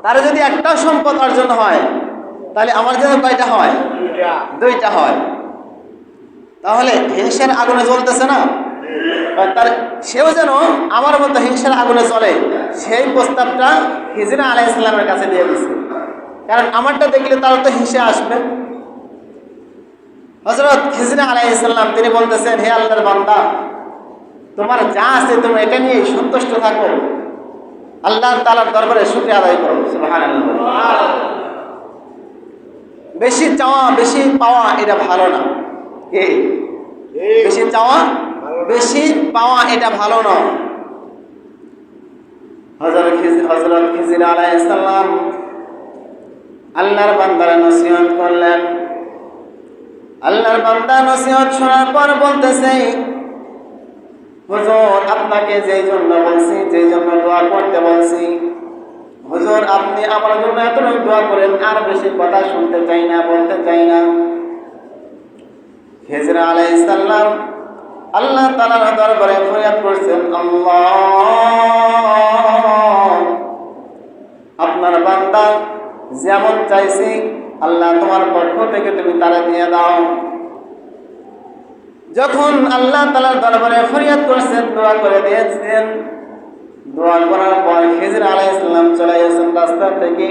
তার যদি একটা সম্পদ অর্জন হয় তাহলে আমার জন্য কয়টা হয়? দুইটা হয়। তাহলে হিংসার আগুনে জ্বলতেছে না, তার সেও যেন আমার মতো হিংসার আগুনে চলে, সেই প্রস্তাবটা খিজির আলাইহিস সালামের কাছে দিয়ে দিচ্ছে। কারণ আমারটা দেখলে তার তো হিংসা আসবে। হযরত খিজির আলাইহিস সালাম তিনি বলতেছেন, হে আল্লাহর বান্দা, তোমার যা আছে তুমি এটা নিয়ে সন্তুষ্ট থাকো, আল্লাহ তাআলার দরবারে শুকরিয়া আদায় করো। সুবহানাল্লাহ। বেশি চাওয়া বেশি পাওয়া এটা ভালো না। কি বেশি চাওয়া বেশি পাওয়া এটা ভালো না। হযরত খিজির আলাইহিস সালাম আল্লাহর বান্দার নসিহত করলেন। আল্লাহর বান্দা নসিহত শোনার পর বলতেছে, হুজুর আপনাকে যেই জন্য বলছি, যেই জন্য দোয়া করতে বলছি, হুজুর আপনি আমার জন্য এতটুকু দোয়া করেন, আর বেশি কথা শুনতে চাই না, বলতে চাই না। খিজির আলাইহিস সালাম আল্লাহ তাআলার দরবারে ফরিয়াদ করছেন, আল্লাহ, আপনার বান্দা যেমন চাইছি আল্লাহ তোমার পক্ষ থেকে তুমি তারা দিয়ে দাও। যখন আল্লাহ তাআলার দরবারে ফরিয়াদ করছেন, দোয়া করে দিয়েছেন, দোয়া করার পর খিজির আলাইহিস সালাম চলে গেছেন রাস্তা থেকে।